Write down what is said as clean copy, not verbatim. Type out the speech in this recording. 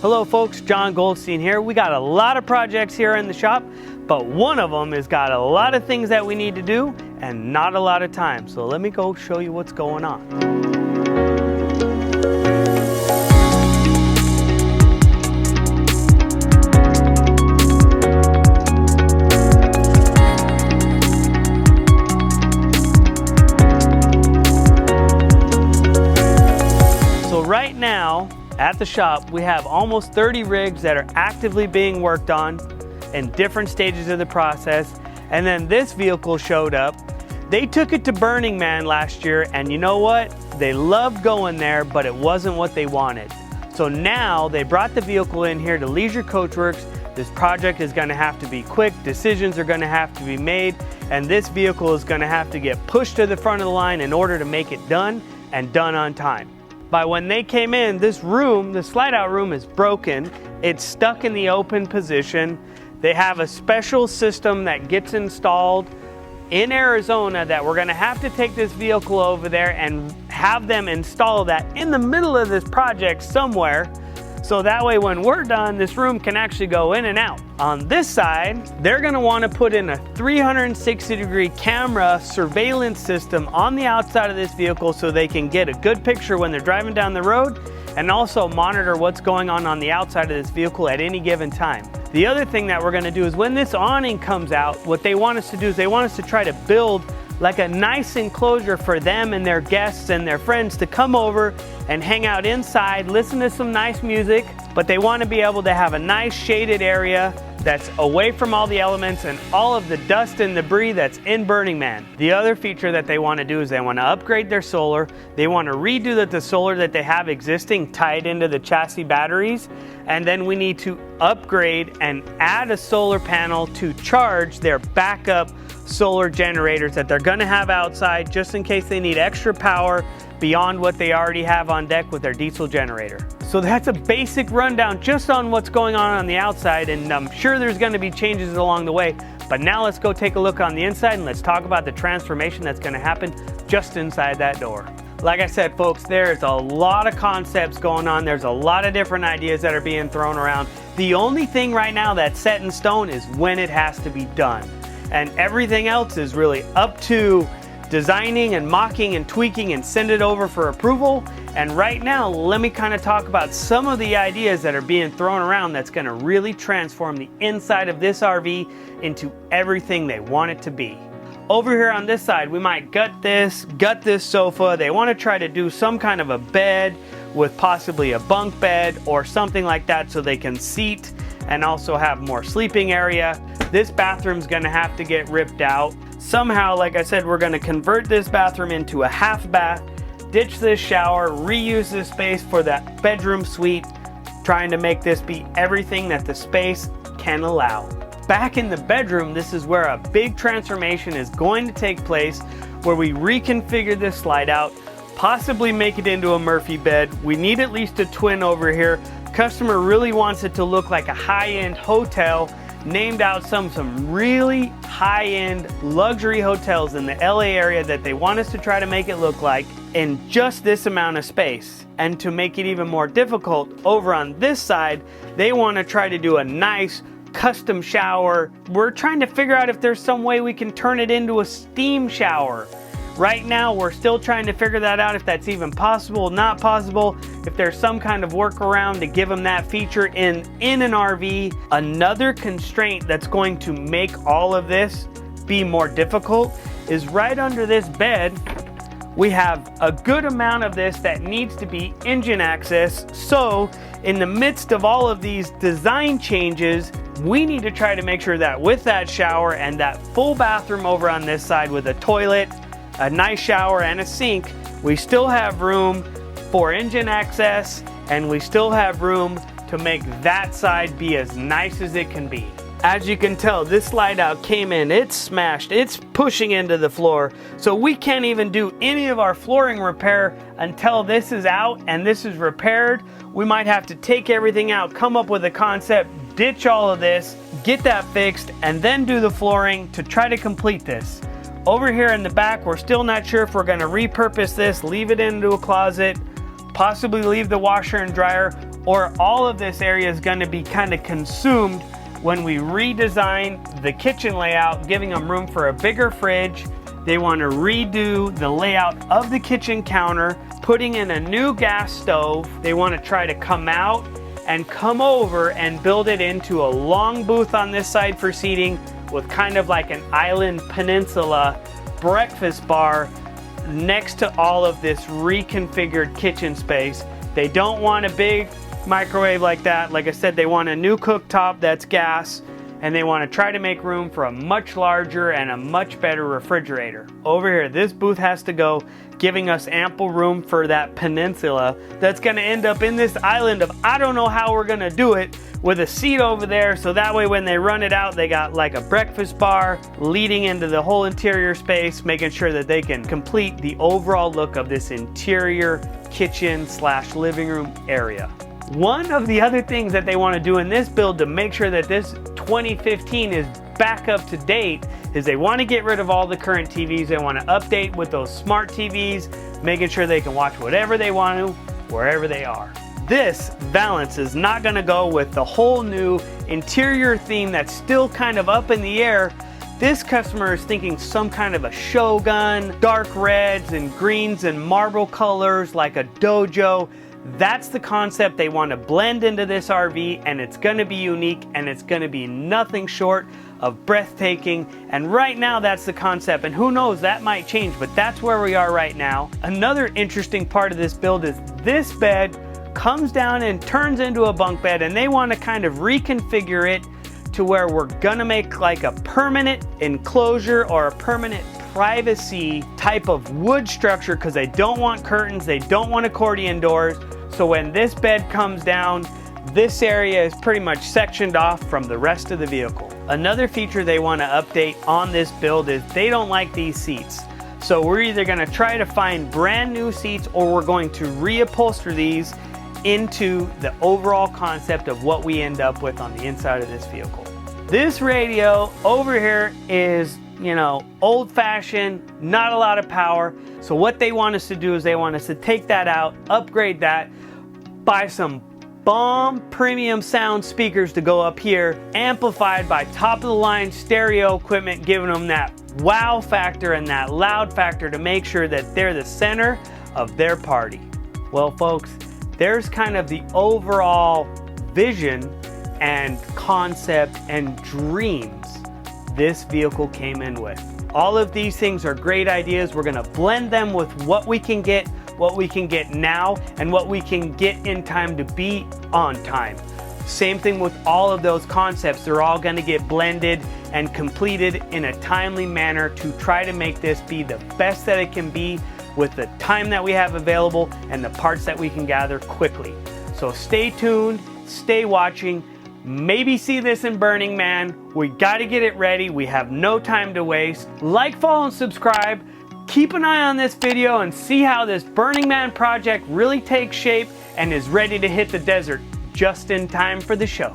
Hello folks, John Goldstein here. We got a lot of projects here in the shop, but one of them has got a lot of things that we need to do and not a lot of time. So let me go show you what's going on. So right now, at the shop, we have almost 30 rigs that are actively being worked on in different stages of the process. And then this vehicle showed up. They took it to Burning Man last year, and you know what? They loved going there, but it wasn't what they wanted. So now they brought the vehicle in here to Leisure Coachworks. This project is gonna have to be quick, decisions are gonna have to be made, and this vehicle is gonna have to get pushed to the front of the line in order to make it done and done on time. By when they came in, this room, the slide out room is broken. It's stuck in the open position. They have a special system that gets installed in Arizona that we're gonna have to take this vehicle over there and have them install that in the middle of this project somewhere. So that way when we're done, this room can actually go in and out. On this side, they're gonna wanna put in a 360-degree camera surveillance system on the outside of this vehicle so they can get a good picture when they're driving down the road and also monitor what's going on the outside of this vehicle at any given time. The other thing that we're gonna do is when this awning comes out, what they want us to do is they want us to try to build like a nice enclosure for them and their guests and their friends to come over and hang out inside, listen to some nice music, but they want to be able to have a nice shaded area that's away from all the elements and all of the dust and debris that's in Burning Man. The other feature that they want to do is they want to upgrade their solar. They want to redo the solar that they have existing tied into the chassis batteries, and then we need to upgrade and add a solar panel to charge their backup solar generators that they're going to have outside just in case they need extra power beyond what they already have on deck with their diesel generator. So that's a basic rundown just on what's going on the outside, and I'm sure there's going to be changes along the way, but now let's go take a look on the inside and let's talk about the transformation that's going to happen just inside that door. Like I said, folks, there's a lot of concepts going on. There's a lot of different ideas that are being thrown around. The only thing right now that's set in stone is when it has to be done. And everything else is really up to designing and mocking and tweaking and send it over for approval. And right now, let me kind of talk about some of the ideas that are being thrown around that's going to really transform the inside of this RV into everything they want it to be. Over here on this side, we might gut this sofa. They want to try to do some kind of a bed with possibly a bunk bed or something like that so they can seat and also have more sleeping area. This bathroom's gonna have to get ripped out. Somehow, like I said, we're gonna convert this bathroom into a half bath, ditch this shower, reuse this space for that bedroom suite, trying to make this be everything that the space can allow. Back in the bedroom, this is where a big transformation is going to take place, where we reconfigure this slide out, possibly make it into a Murphy bed. We need at least a twin over here. Customer really wants it to look like a high-end hotel, named out some really high-end luxury hotels in the LA area that they want us to try to make it look like in just this amount of space. And to make it even more difficult, over on this side, they want to try to do a nice custom shower. We're trying to figure out if there's some way we can turn it into a steam shower. Right now, we're still trying to figure that out, if that's even possible, not possible, if there's some kind of workaround to give them that feature in an RV. Another constraint that's going to make all of this be more difficult is right under this bed, we have a good amount of this that needs to be engine access. So in the midst of all of these design changes, we need to try to make sure that with that shower and that full bathroom over on this side with a toilet, a nice shower and a sink, we still have room for engine access, and we still have room to make that side be as nice as it can be. As you can tell, this slide out came in, it's smashed, it's pushing into the floor, so we can't even do any of our flooring repair until this is out and this is repaired. We might have to take everything out, come up with a concept, ditch all of this, get that fixed, and then do the flooring to try to complete this. Over here in the back, we're still not sure if we're going to repurpose this, leave it into a closet, possibly leave the washer and dryer, or all of this area is going to be kind of consumed when we redesign the kitchen layout, giving them room for a bigger fridge. They want to redo the layout of the kitchen counter, putting in a new gas stove. They want to try to come out and come over and build it into a long booth on this side for seating with kind of like an island peninsula breakfast bar next to all of this reconfigured kitchen space. They don't want a big microwave like that. Like I said, they want a new cooktop that's gas, and they want to try to make room for a much larger and a much better refrigerator. Over here, this booth has to go, giving us ample room for that peninsula that's going to end up in this island of I don't know how we're going to do it, with a seat over there, so that way when they run it out, they got like a breakfast bar leading into the whole interior space, making sure that they can complete the overall look of this interior kitchen / living room area. One of the other things that they want to do in this build to make sure that this 2015 is back up to date is they want to get rid of all the current TVs. They want to update with those smart TVs, making sure they can watch whatever they want to, wherever they are. This valance is not going to go with the whole new interior theme that's still kind of up in the air. This customer is thinking some kind of a Shogun, dark reds and greens and marble colors like a dojo. That's the concept they want to blend into this RV, and it's going to be unique, and it's going to be nothing short of breathtaking. And right now that's the concept, and who knows, that might change, but that's where we are right now. Another interesting part of this build is this bed comes down and turns into a bunk bed, and they want to kind of reconfigure it to where we're gonna make like a permanent enclosure or a permanent privacy type of wood structure, because they don't want curtains, they don't want accordion doors. So when this bed comes down, this area is pretty much sectioned off from the rest of the vehicle. Another feature they want to update on this build is they don't like these seats. So we're either going to try to find brand new seats, or we're going to reupholster these into the overall concept of what we end up with on the inside of this vehicle. This radio over here is, you know, old-fashioned, not a lot of power. So what they want us to do is they want us to take that out, upgrade that, buy some bomb premium sound speakers to go up here, amplified by top-of-the-line stereo equipment, giving them that wow factor and that loud factor to make sure that they're the center of their party. Well, folks, there's kind of the overall vision and concept and dreams this vehicle came in with. All of these things are great ideas. We're going to blend them with what we can get now, and what we can get in time to be on time. Same thing with all of those concepts. They're all going to get blended and completed in a timely manner to try to make this be the best that it can be with the time that we have available and the parts that we can gather quickly. So stay tuned, stay watching, maybe see this in Burning Man. We got to get it ready. We have no time to waste. Like, follow, and subscribe. Keep an eye on this video and see how this Burning Man project really takes shape and is ready to hit the desert just in time for the show.